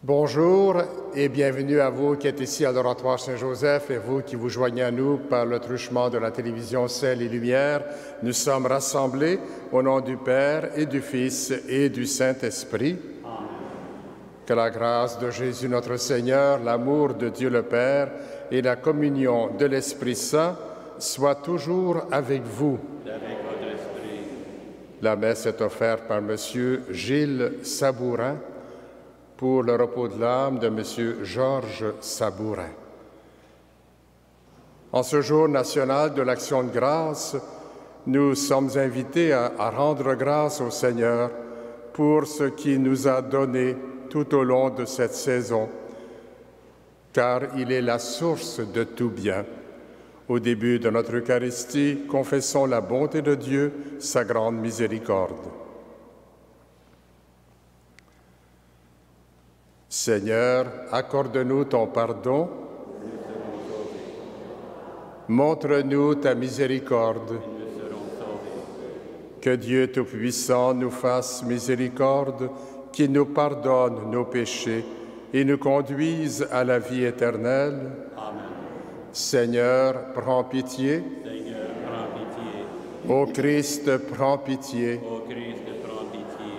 Bonjour et bienvenue à vous qui êtes ici à l'Oratoire Saint-Joseph et vous qui vous joignez à nous par le truchement de la télévision Ciel et Lumière. Nous sommes rassemblés au nom du Père et du Fils et du Saint-Esprit. Amen. Que la grâce de Jésus notre Seigneur, l'amour de Dieu le Père et la communion de l'Esprit Saint soient toujours avec vous. Et avec votre esprit. La messe est offerte par M. Gilles Sabourin pour le repos de l'âme de M. Georges Sabourin. En ce jour national de l'Action de grâce, nous sommes invités à rendre grâce au Seigneur pour ce qu'il nous a donné tout au long de cette saison, car il est la source de tout bien. Au début de notre Eucharistie, confessons la bonté de Dieu, sa grande miséricorde. Seigneur, accorde-nous ton pardon. Montre-nous ta miséricorde. Que Dieu Tout-Puissant nous fasse miséricorde, qu'il nous pardonne nos péchés et nous conduise à la vie éternelle. Amen. Seigneur, prends pitié. Seigneur, prends pitié. Ô Christ, prends pitié. Ô Christ, prends pitié.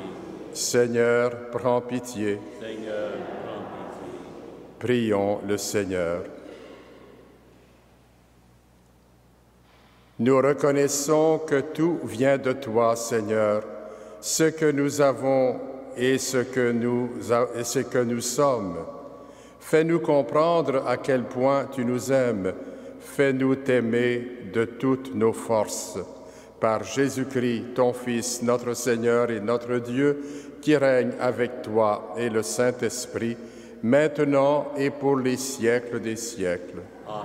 Seigneur, prends pitié. Seigneur, prends pitié. Prions le Seigneur. Nous reconnaissons que tout vient de toi, Seigneur, ce que nous avons et ce que nous sommes. Fais-nous comprendre à quel point tu nous aimes. Fais-nous t'aimer de toutes nos forces. Par Jésus-Christ, ton Fils, notre Seigneur et notre Dieu, qui règne avec toi et le Saint-Esprit, maintenant et pour les siècles des siècles. Amen.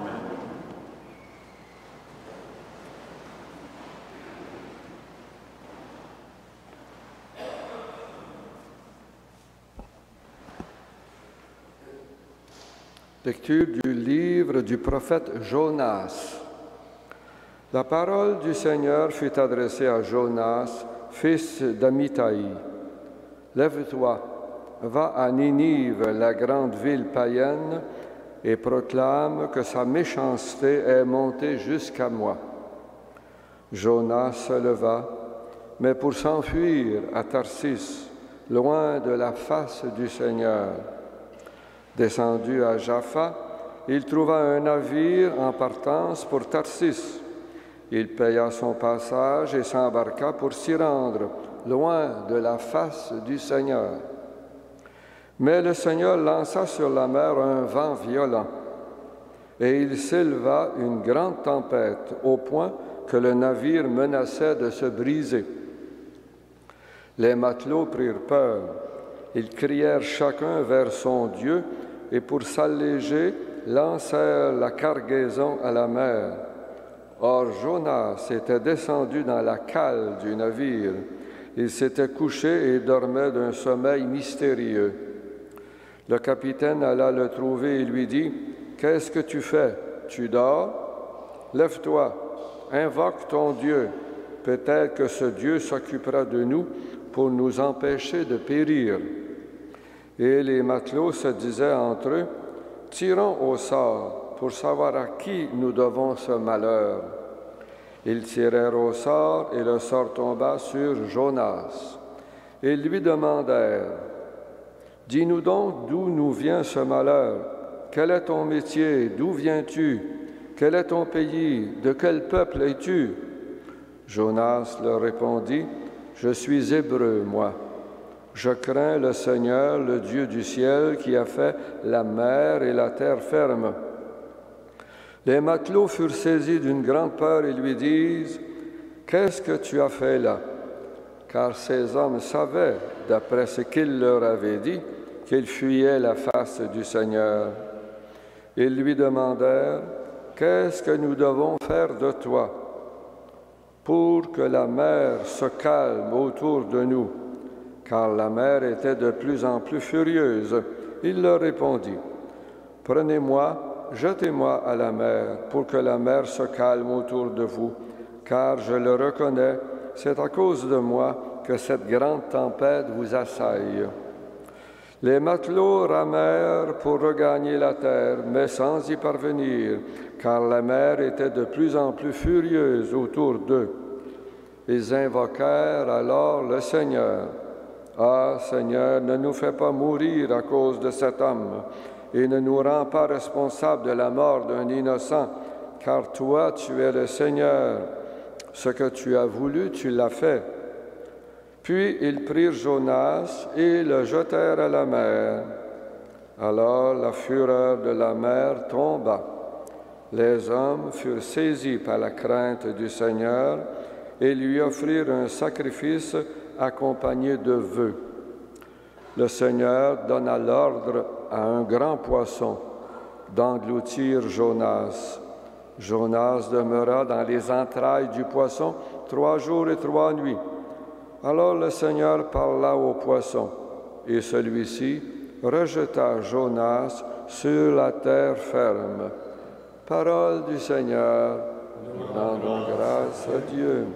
Lecture du livre du prophète Jonas. La parole du Seigneur fut adressée à Jonas, fils d'Amittai. Lève-toi, va à Ninive, la grande ville païenne, et proclame que sa méchanceté est montée jusqu'à moi. Jonas se leva, mais pour s'enfuir à Tarsis, loin de la face du Seigneur. Descendu à Jaffa, il trouva un navire en partance pour Tarsis. Il paya son passage et s'embarqua pour s'y rendre, loin de la face du Seigneur. Mais le Seigneur lança sur la mer un vent violent, et il s'éleva une grande tempête, au point que le navire menaçait de se briser. Les matelots prirent peur. Ils crièrent chacun vers son Dieu, et pour s'alléger, lancèrent la cargaison à la mer. Or Jonas était descendu dans la cale du navire. Il s'était couché et dormait d'un sommeil mystérieux. Le capitaine alla le trouver et lui dit, « Qu'est-ce que tu fais? Tu dors? Lève-toi, invoque ton Dieu. Peut-être que ce Dieu s'occupera de nous pour nous empêcher de périr. » Et les matelots se disaient entre eux, « Tirons au sort pour savoir à qui nous devons ce malheur. » Ils tirèrent au sort et le sort tomba sur Jonas. Ils lui demandèrent, « Dis-nous donc d'où nous vient ce malheur. Quel est ton métier? D'où viens-tu? Quel est ton pays? De quel peuple es-tu? » Jonas leur répondit, « Je suis hébreu, moi. Je crains le Seigneur, le Dieu du ciel, qui a fait la mer et la terre ferme. » Les matelots furent saisis d'une grande peur et lui disent, « Qu'est-ce que tu as fait là? » Car ces hommes savaient, d'après ce qu'il leur avait dit, qu'ils fuyaient la face du Seigneur. Ils lui demandèrent, « Qu'est-ce que nous devons faire de toi pour que la mer se calme autour de nous? » Car la mer était de plus en plus furieuse. Il leur répondit, « Prenez-moi, jetez-moi à la mer, pour que la mer se calme autour de vous, car je le reconnais, c'est à cause de moi que cette grande tempête vous assaille. » Les matelots ramèrent pour regagner la terre, mais sans y parvenir, car la mer était de plus en plus furieuse autour d'eux. Ils invoquèrent alors le Seigneur. « Ah, Seigneur, ne nous fais pas mourir à cause de cet homme, et ne nous rends pas responsables de la mort d'un innocent, car toi, tu es le Seigneur. Ce que tu as voulu, tu l'as fait. » Puis ils prirent Jonas et le jetèrent à la mer. Alors la fureur de la mer tomba. Les hommes furent saisis par la crainte du Seigneur et lui offrirent un sacrifice accompagné de vœux. Le Seigneur donna l'ordre à un grand poisson d'engloutir Jonas. Jonas demeura dans les entrailles du poisson 3 jours et 3 nuits. Alors le Seigneur parla au poisson, et celui-ci rejeta Jonas sur la terre ferme. Parole du Seigneur, nous rendons grâce à Dieu.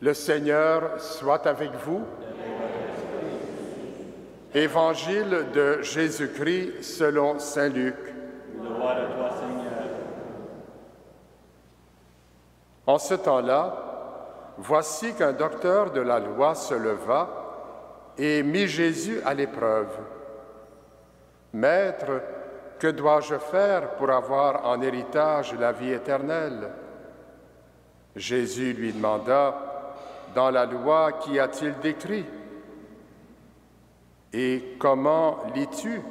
Le Seigneur soit avec vous. Évangile de Jésus-Christ selon saint Luc. Gloire à toi, Seigneur. En ce temps-là, voici qu'un docteur de la loi se leva et mit Jésus à l'épreuve. « Maître, que dois-je faire pour avoir en héritage la vie éternelle ?» Jésus lui demanda, « dans la loi, qu'y a-t-il décrit? Et comment lis-tu?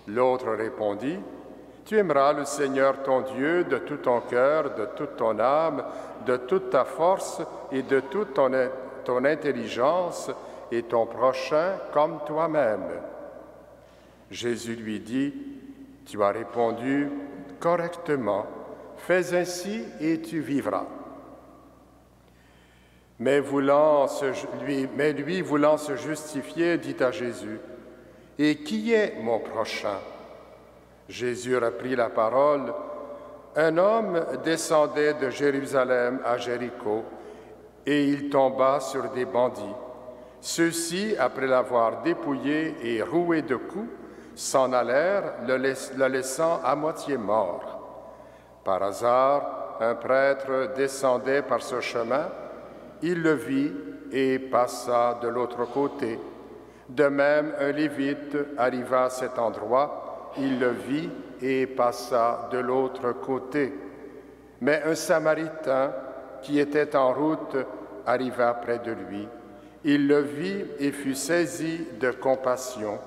L'autre répondit, tu aimeras le Seigneur ton Dieu de tout ton cœur, de toute ton âme, de toute ta force et de toute ton intelligence, et ton prochain comme toi-même. Jésus lui dit, tu as répondu correctement, fais ainsi et tu vivras. Mais lui, voulant se justifier, dit à Jésus, « Et qui est mon prochain ?» Jésus reprit la parole, « Un homme descendait de Jérusalem à Jéricho, et il tomba sur des bandits. Ceux-ci, après l'avoir dépouillé et roué de coups, s'en allèrent, le laissant à moitié mort. Par hasard, un prêtre descendait par ce chemin, il le vit et passa de l'autre côté. De même, un Lévite arriva à cet endroit, il le vit et passa de l'autre côté. Mais un Samaritain qui était en route arriva près de lui. Il le vit et fut saisi de compassion.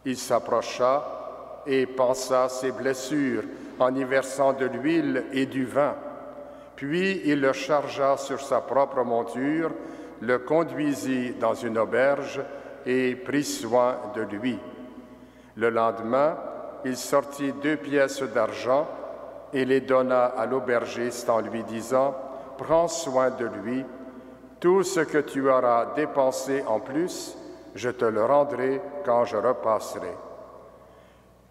Il s'approcha et pansa ses blessures en y versant de l'huile et du vin. Puis il le chargea sur sa propre monture, le conduisit dans une auberge et prit soin de lui. Le lendemain, il sortit 2 pièces d'argent et les donna à l'aubergiste en lui disant, « Prends soin de lui, tout ce que tu auras dépensé en plus, je te le rendrai quand je repasserai. »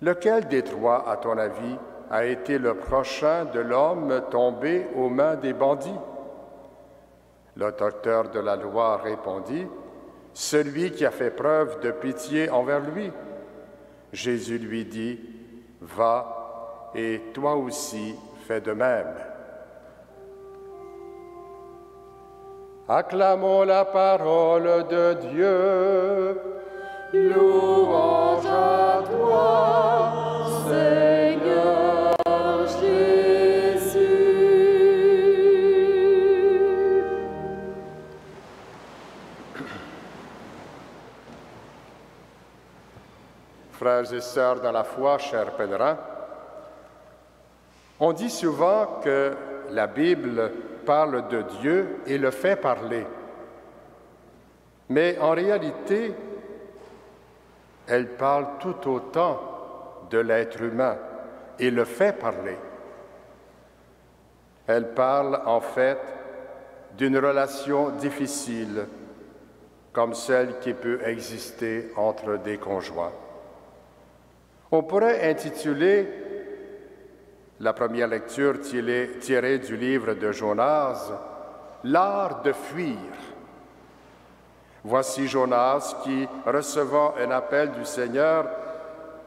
Lequel des trois, à ton avis, a été le prochain de l'homme tombé aux mains des bandits? Le docteur de la loi répondit, « Celui qui a fait preuve de pitié envers lui. » Jésus lui dit, « Va, et toi aussi fais de même. » Acclamons la parole de Dieu. Louange à toi, Seigneur Jésus. Frères et sœurs dans la foi, chers pèlerins, on dit souvent que la Bible parle de Dieu et le fait parler. Mais en réalité, elle parle tout autant de l'être humain et le fait parler. Elle parle en fait d'une relation difficile, comme celle qui peut exister entre des conjoints. On pourrait intituler la première lecture tirée du livre de Jonas, « L'art de fuir ». Voici Jonas qui, recevant un appel du Seigneur,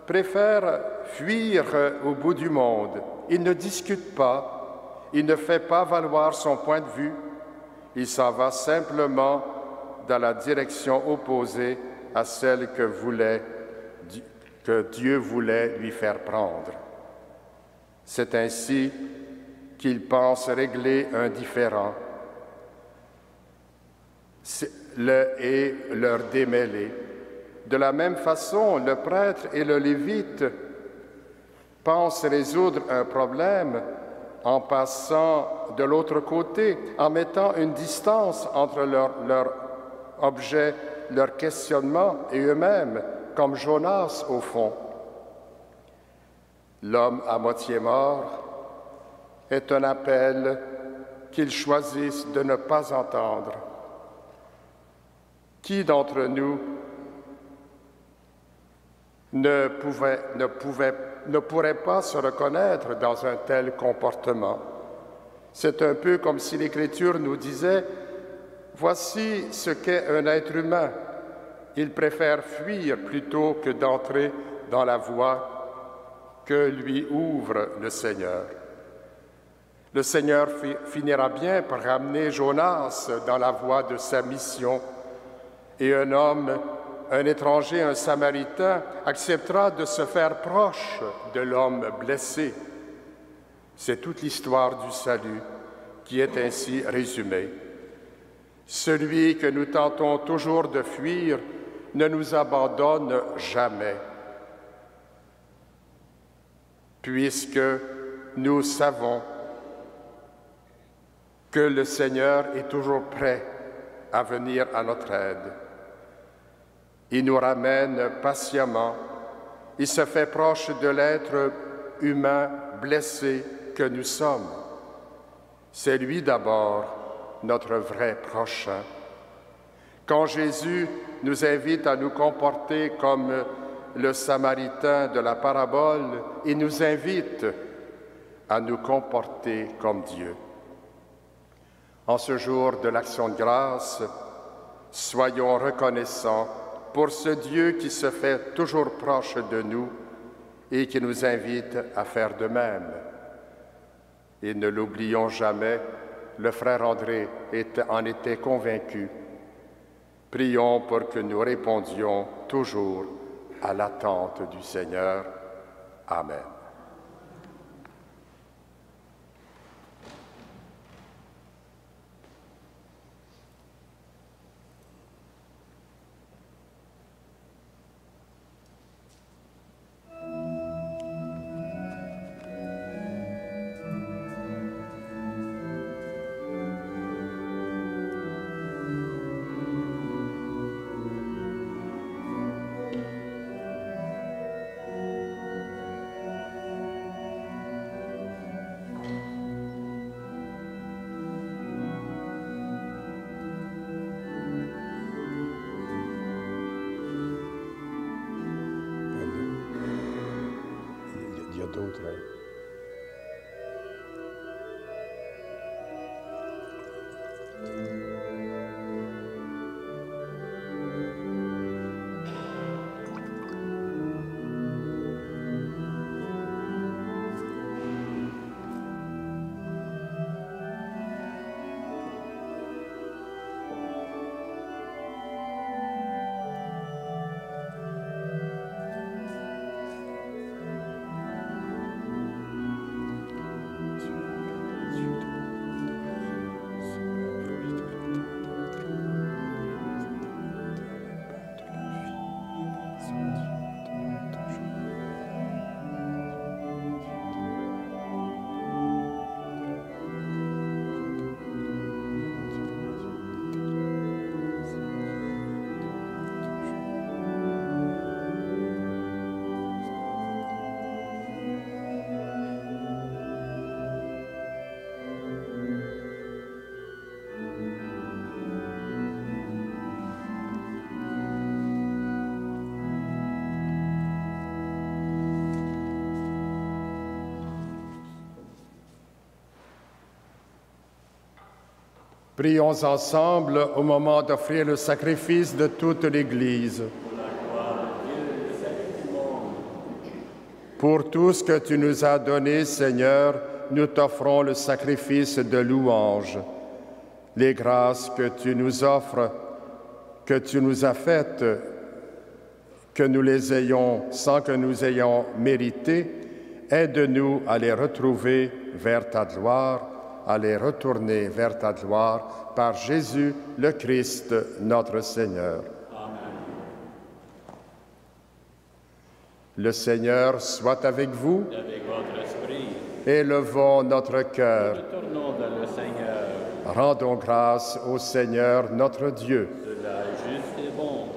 préfère fuir au bout du monde. Il ne discute pas, il ne fait pas valoir son point de vue, il s'en va simplement dans la direction opposée à celle que Dieu voulait lui faire prendre. C'est ainsi qu'il pense régler un différend et leur démêler. De la même façon, le prêtre et le lévite pensent résoudre un problème en passant de l'autre côté, en mettant une distance entre leur objet, leur questionnement et eux-mêmes, comme Jonas au fond. L'homme à moitié mort est un appel qu'ils choisissent de ne pas entendre. Qui d'entre nous ne pourrait pas se reconnaître dans un tel comportement? C'est un peu comme si l'Écriture nous disait « Voici ce qu'est un être humain. Il préfère fuir plutôt que d'entrer dans la voie que lui ouvre le Seigneur. » Le Seigneur finira bien par ramener Jonas dans la voie de sa mission. Et un homme, un étranger, un Samaritain, acceptera de se faire proche de l'homme blessé. C'est toute l'histoire du salut qui est ainsi résumée. Celui que nous tentons toujours de fuir ne nous abandonne jamais, puisque nous savons que le Seigneur est toujours prêt à venir à notre aide. Il nous ramène patiemment, il se fait proche de l'être humain blessé que nous sommes. C'est lui d'abord, notre vrai prochain. Quand Jésus nous invite à nous comporter comme le Samaritain de la parabole, il nous invite à nous comporter comme Dieu. En ce jour de l'Action de grâce, soyons reconnaissants pour ce Dieu qui se fait toujours proche de nous et qui nous invite à faire de même. Et ne l'oublions jamais, le frère André en était convaincu. Prions pour que nous répondions toujours à l'attente du Seigneur. Amen. D'autres. Prions ensemble au moment d'offrir le sacrifice de toute l'Église. Pour tout ce que tu nous as donné, Seigneur, nous t'offrons le sacrifice de louange. Les grâces que tu nous offres, que tu nous as faites, que nous les ayons sans que nous ayons mérité, aide-nous à les retrouver vers ta gloire, à les retourner vers ta gloire, par Jésus le Christ, notre Seigneur. Amen. Le Seigneur soit avec vous. Et avec votre esprit, Élevons notre cœur. retournons vers le Seigneur. Rendons grâce au Seigneur notre Dieu. Cela est juste et bon.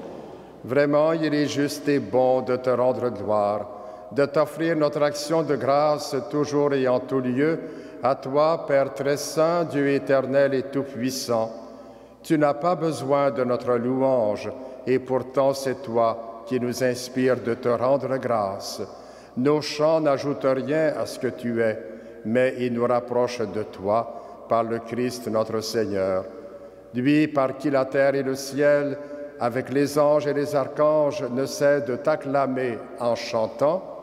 Vraiment, il est juste et bon de te rendre gloire, de t'offrir notre action de grâce toujours et en tout lieu, à toi, Père très saint, Dieu éternel et tout-puissant. Tu n'as pas besoin de notre louange, et pourtant c'est toi qui nous inspire de te rendre grâce. Nos chants n'ajoutent rien à ce que tu es, mais ils nous rapprochent de toi par le Christ notre Seigneur. Lui par qui la terre et le ciel, avec les anges et les archanges, ne cessent de t'acclamer en chantant.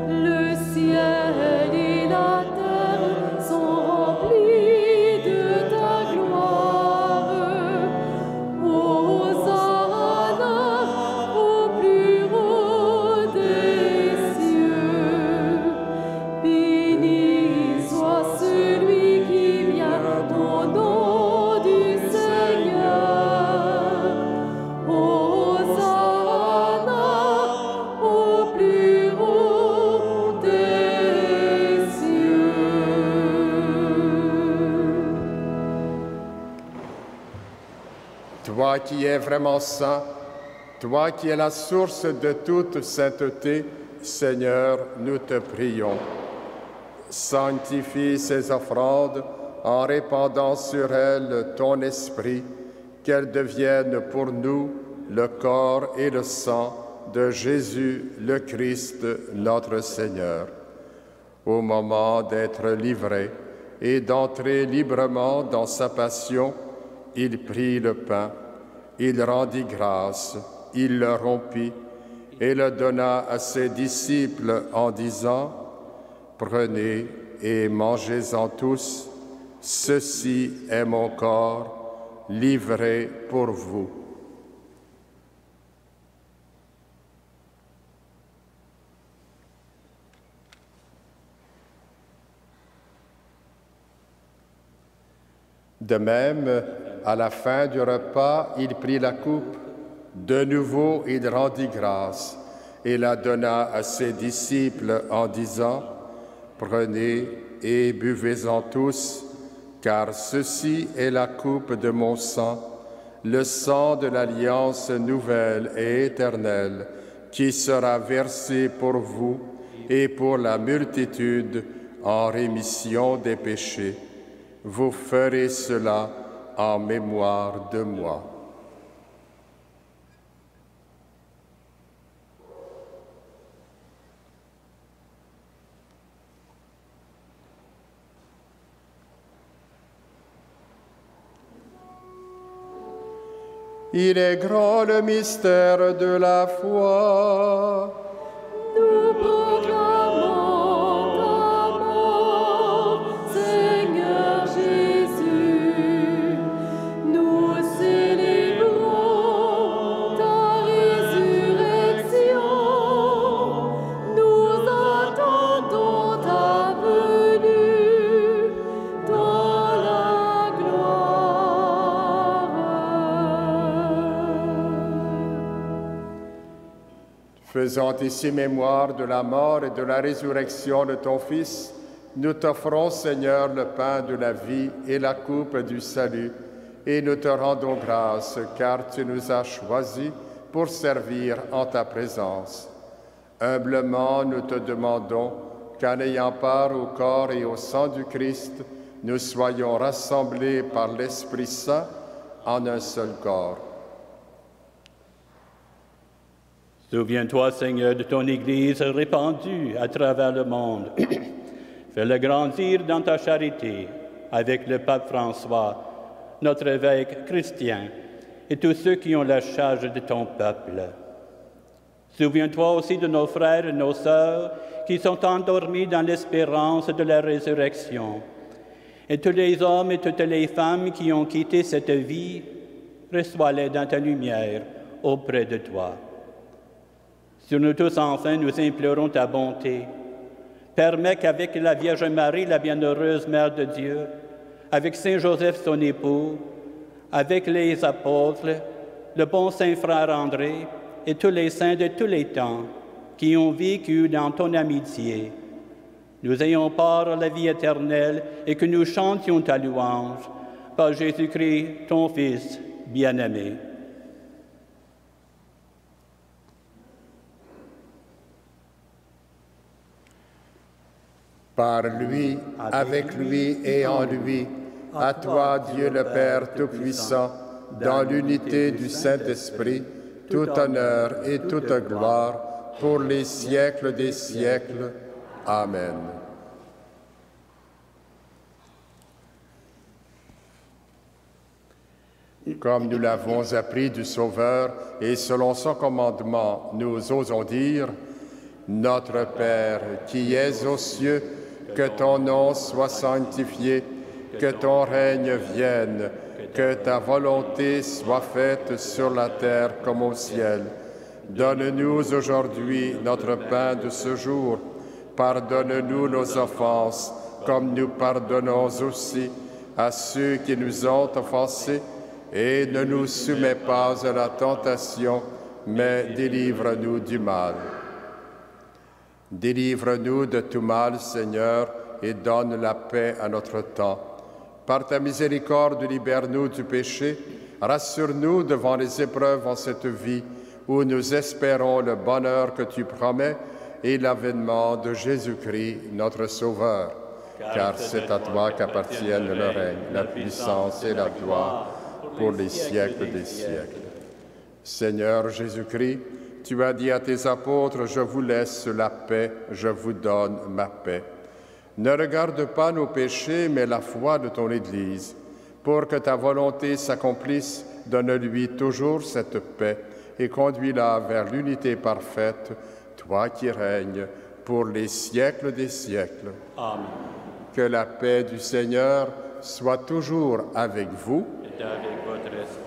Le ciel et la terre sont remplis toi qui es vraiment saint, toi qui es la source de toute sainteté, Seigneur, nous te prions. Sanctifie ces offrandes en répandant sur elles ton esprit, qu'elles deviennent pour nous le corps et le sang de Jésus le Christ, notre Seigneur. Au moment d'être livré et d'entrer librement dans sa passion, il prit le pain, il rendit grâce, il le rompit et le donna à ses disciples en disant: « Prenez et mangez-en tous, ceci est mon corps livré pour vous. » De même, à la fin du repas, il prit la coupe. De nouveau, il rendit grâce et la donna à ses disciples en disant: « Prenez et buvez-en tous, car ceci est la coupe de mon sang, le sang de l'alliance nouvelle et éternelle, qui sera versé pour vous et pour la multitude en rémission des péchés. Vous ferez cela en mémoire de moi. » Il est grand le mystère de la foi. Nous proclamons ta mort, Seigneur Jésus. Nous célébrons ta résurrection. Nous attendons ta venue dans la gloire. Faisant ici mémoire de la mort et de la résurrection de ton Fils, nous t'offrons, Seigneur, le pain de la vie et la coupe du salut, et nous te rendons grâce, car tu nous as choisis pour servir en ta présence. Humblement, nous te demandons qu'en ayant part au corps et au sang du Christ, nous soyons rassemblés par l'Esprit Saint en un seul corps. Souviens-toi, Seigneur, de ton Église répandue à travers le monde. Fais-le grandir dans ta charité avec le pape François, notre évêque chrétien, et tous ceux qui ont la charge de ton peuple. Souviens-toi aussi de nos frères et nos sœurs qui sont endormis dans l'espérance de la résurrection. Et tous les hommes et toutes les femmes qui ont quitté cette vie, reçois-les dans ta lumière auprès de toi. Sur nous tous, enfin, nous implorons ta bonté. Permets qu'avec la Vierge Marie, la bienheureuse Mère de Dieu, avec Saint Joseph, son époux, avec les apôtres, le bon Saint Frère André et tous les saints de tous les temps qui ont vécu dans ton amitié, nous ayons part à la vie éternelle et que nous chantions ta louange par Jésus-Christ, ton Fils bien-aimé. Par lui, avec lui et en lui, à toi, Dieu le Père Tout-Puissant, dans l'unité du Saint-Esprit, tout honneur et toute gloire pour les siècles des siècles. Amen. Comme nous l'avons appris du Sauveur et selon son commandement, nous osons dire: Notre Père qui es aux cieux, que ton nom soit sanctifié, que ton règne vienne, que ta volonté soit faite sur la terre comme au ciel. Donne-nous aujourd'hui notre pain de ce jour. Pardonne-nous nos offenses, comme nous pardonnons aussi à ceux qui nous ont offensés, et ne nous soumets pas à la tentation, mais délivre-nous du mal. Délivre-nous de tout mal, Seigneur, et donne la paix à notre temps. Par ta miséricorde, libère-nous du péché, Rassure-nous devant les épreuves en cette vie où nous espérons le bonheur que tu promets et l'avènement de Jésus-Christ, notre Sauveur. Car c'est à toi qu'appartiennent le règne, la puissance et la gloire pour les siècles des siècles. Seigneur Jésus-Christ, tu as dit à tes apôtres, « Je vous laisse la paix, je vous donne ma paix ». Ne regarde pas nos péchés, mais la foi de ton Église. Pour que ta volonté s'accomplisse, donne-lui toujours cette paix et conduis-la vers l'unité parfaite, toi qui règnes pour les siècles des siècles. Amen. Que la paix du Seigneur soit toujours avec vous. Et avec votre esprit.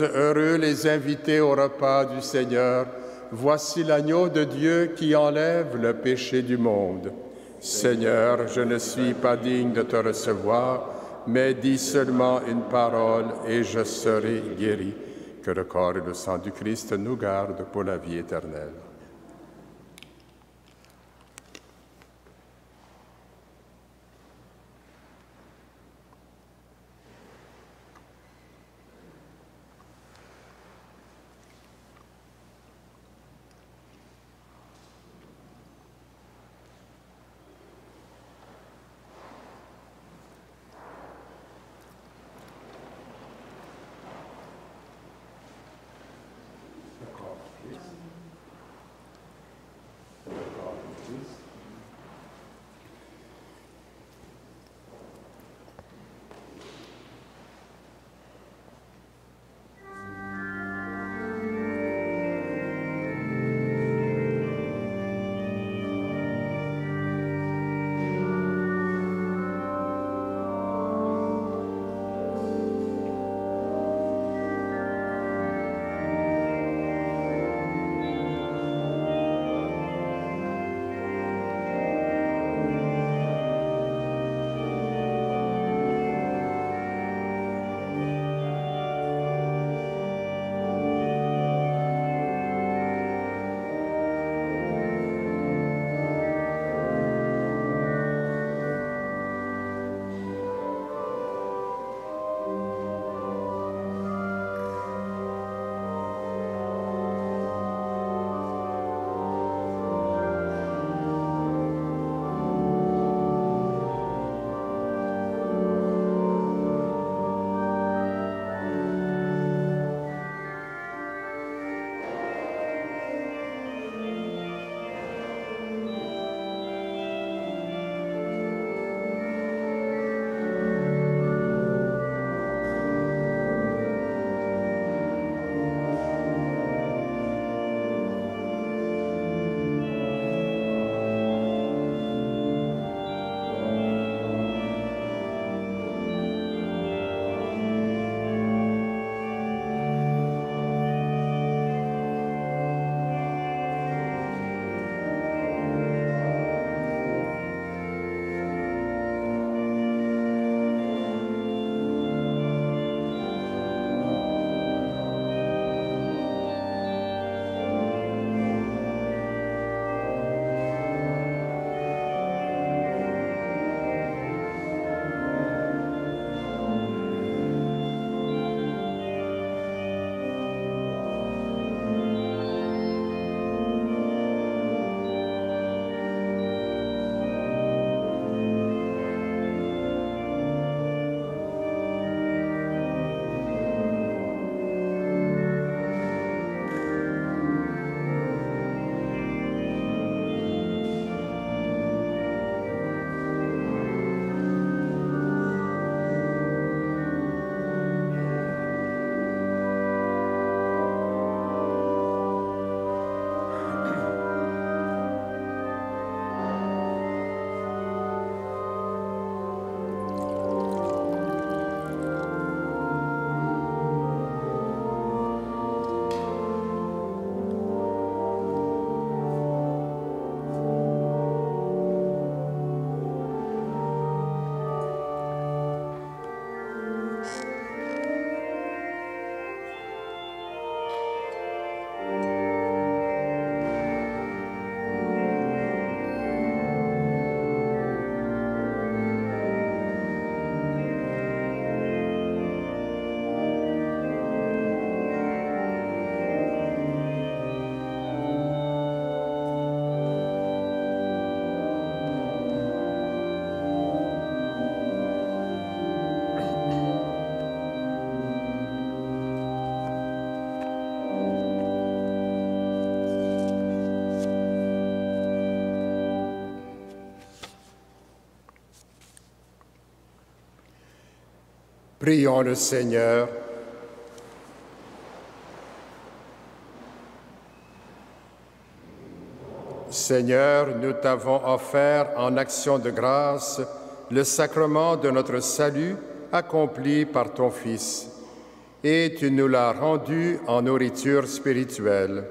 Heureux les invités au repas du Seigneur. Voici l'agneau de Dieu qui enlève le péché du monde. Seigneur, je ne suis pas digne de te recevoir, mais dis seulement une parole et je serai guéri. Que le corps et le sang du Christ nous gardent pour la vie éternelle. Prions le Seigneur. Seigneur, nous t'avons offert en action de grâce le sacrement de notre salut accompli par ton Fils, et tu nous l'as rendu en nourriture spirituelle.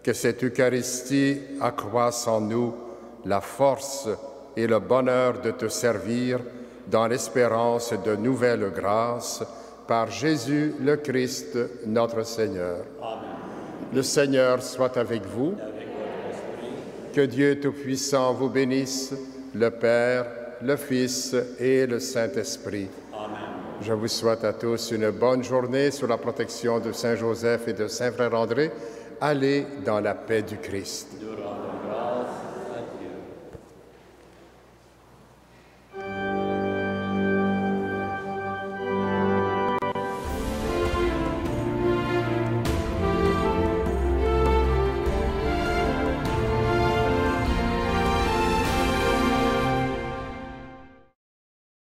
Que cette Eucharistie accroisse en nous la force et le bonheur de te servir dans l'espérance de nouvelles grâces, par Jésus le Christ, notre Seigneur. Amen. Le Seigneur soit avec vous. Que Dieu Tout-Puissant vous bénisse, le Père, le Fils et le Saint-Esprit. Amen. Je vous souhaite à tous une bonne journée sous la protection de Saint Joseph et de Saint Frère André. Allez dans la paix du Christ. Durant.